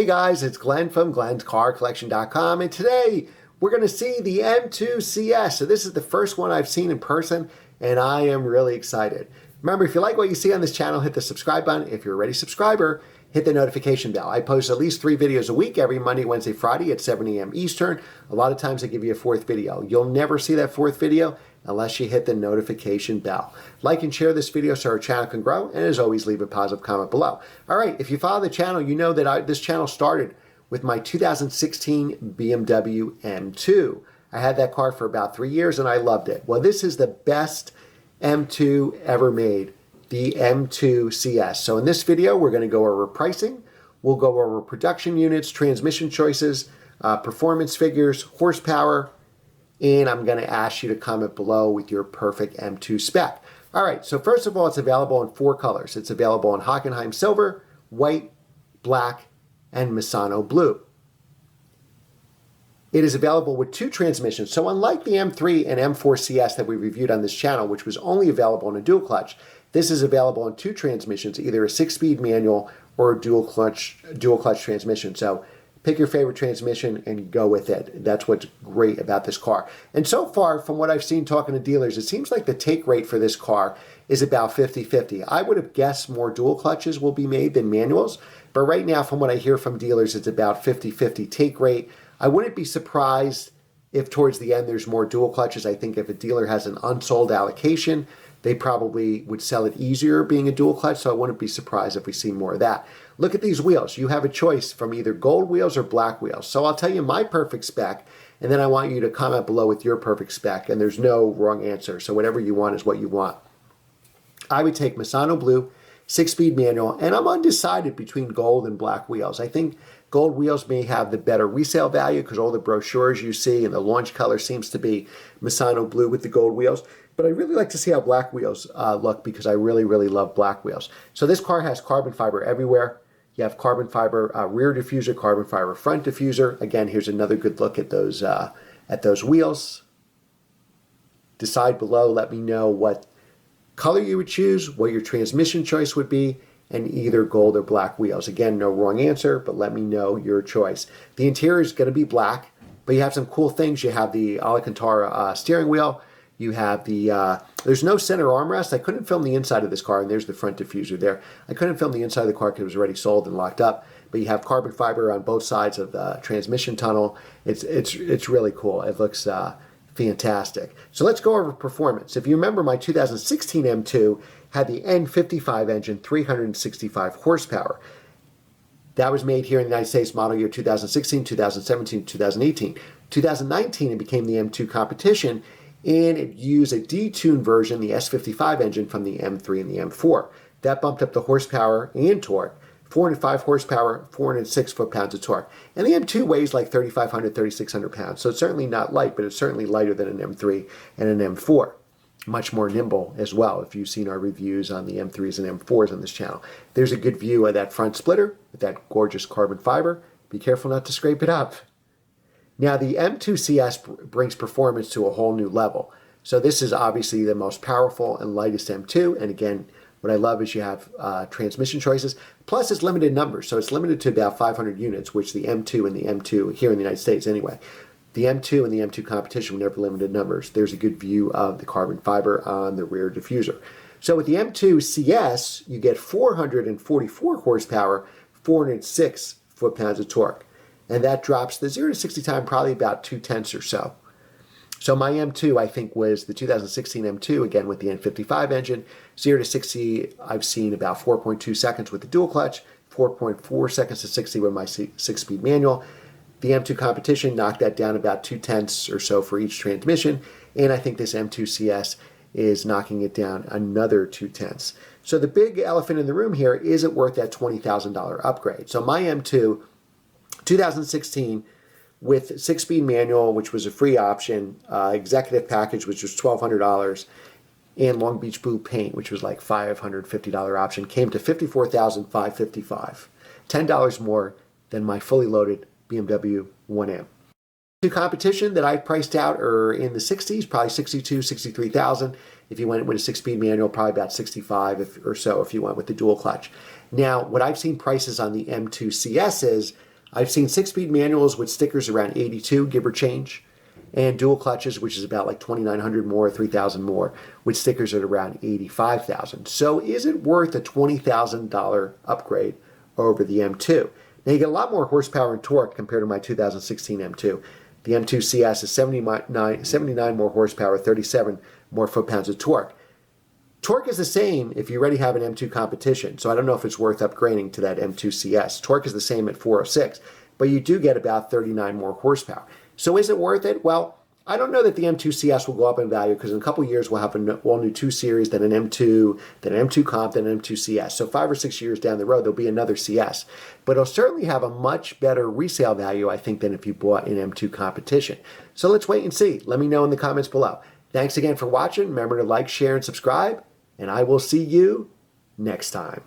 guys, it's Glenn from glenscarcollection.com, and today we're going to see the M2 CS. So this is the first one I've seen in person, and I am really excited. Remember, if you like what you see on this channel, hit the subscribe button. If you're already a subscriber, hit the notification bell. I post at least 3 videos a week, every Monday, Wednesday, Friday at 7 a.m. Eastern. A lot of times I give you a 4th video. You'll never see that 4th video unless you hit the notification bell. Like and share this video so our channel can grow, and as always, leave a positive comment below. All right, if you follow the channel, you know that this channel started with my 2016 BMW M2. I had that car for about 3 years and I loved it. Well, this is the best M2 ever made, the M2 CS. So in this video, we're going to go over pricing, we'll go over production units, transmission choices, performance figures, horsepower, and I'm going to ask you to comment below with your perfect M2 spec. All right, so first of all, it's available in 4 colors. It's available in Hockenheim Silver, White, Black, and Misano Blue. It is available with 2 transmissions. So unlike the M3 and M4 CS that we reviewed on this channel, which was only available in a dual clutch, this is available in 2 transmissions, either a 6-speed manual or a dual clutch transmission. So pick your favorite transmission and go with it. That's what's great about this car. And so far, from what I've seen talking to dealers, it seems like the take rate for this car is about 50-50. I would have guessed more dual clutches will be made than manuals, but right now, from what I hear from dealers, it's about 50-50 take rate. I wouldn't be surprised if towards the end there's more dual clutches. I think if a dealer has an unsold allocation, they probably would sell it easier being a dual clutch, so I wouldn't be surprised if we see more of that. Look at these wheels. You have a choice from either gold wheels or black wheels. So I'll tell you my perfect spec, and then I want you to comment below with your perfect spec, and there's no wrong answer, so whatever you want is what you want. I would take Misano Blue, 6-speed manual, and I'm undecided between gold and black wheels. I think gold wheels may have the better resale value because all the brochures you see and the launch color seems to be Misano Blue with the gold wheels. But I really like to see how black wheels look because I really, really love black wheels. So this car has carbon fiber everywhere. You have carbon fiber rear diffuser, carbon fiber front diffuser. Again, here's another good look at those wheels. Decide below, let me know what color you would choose, what your transmission choice would be, and either gold or black wheels. Again, no wrong answer, but let me know your choice. The interior is going to be black, but you have some cool things. You have the Alcantara steering wheel. You have the, there's no center armrest. I couldn't film the inside of this car, and there's the front diffuser there. I couldn't film the inside of the car because it was already sold and locked up, but you have carbon fiber on both sides of the transmission tunnel. It's really cool. It looks fantastic. So let's go over performance. If you remember, my 2016 M2 had the N55 engine, 365 horsepower. That was made here in the United States, model year 2016, 2017, 2018. 2019, it became the M2 competition, and it used a detuned version, the S55 engine from the M3 and the M4. That bumped up the horsepower and torque, 405 horsepower, 406 foot-pounds of torque. And the M2 weighs like 3,500, 3,600 pounds, so it's certainly not light, but it's certainly lighter than an M3 and an M4. Much more nimble as well, if you've seen our reviews on the M3s and M4s on this channel. There's a good view of that front splitter with that gorgeous carbon fiber. Be careful not to scrape it up. Now, the M2 CS brings performance to a whole new level. So this is obviously the most powerful and lightest M2. And again, what I love is you have transmission choices. Plus, it's limited numbers. So it's limited to about 500 units, which the M2 and the M2 here in the United States anyway. The M2 and the M2 competition were never limited numbers. There's a good view of the carbon fiber on the rear diffuser. So with the M2 CS, you get 444 horsepower, 406 foot-pounds of torque. And that drops the 0 to 60 time probably about 0.2 or so. So my M2, I think, was the 2016 M2, again with the N55 engine. 0 to 60, I've seen about 4.2 seconds with the dual clutch, 4.4 seconds to 60 with my 6-speed manual. The M2 competition knocked that down about 0.2 or so for each transmission. And I think this M2 CS is knocking it down another 0.2. So the big elephant in the room here, is it worth that $20,000 upgrade? So my M2, 2016, with 6-speed manual, which was a free option, executive package, which was $1,200, and Long Beach Blue paint, which was like $550 option, came to $54,555, $10 more than my fully loaded BMW M. The competition that I priced out are in the 60s, probably 62, 63,000. If you went with a 6-speed manual, probably about 65 or so if you went with the dual clutch. Now, what I've seen prices on the M2 CS is I've seen 6-speed manuals with stickers around 82, give or change, and dual clutches, which is about like 2,900 more, 3,000 more, with stickers at around 85,000. So is it worth a $20,000 upgrade over the M2? Now you get a lot more horsepower and torque compared to my 2016 M2. The M2 CS is 79 more horsepower, 37 more foot-pounds of torque. Torque is the same if you already have an M2 competition, so I don't know if it's worth upgrading to that M2 CS. Torque is the same at 406, but you do get about 39 more horsepower. So is it worth it? Well, I don't know that the M2 CS will go up in value because in a couple of years we'll have an all-new 2 Series, then an M2, then an M2 Comp, then an M2 CS. So 5 or 6 years down the road, there'll be another CS. But it'll certainly have a much better resale value, I think, than if you bought an M2 competition. So let's wait and see. Let me know in the comments below. Thanks again for watching. Remember to like, share, and subscribe, and I will see you next time.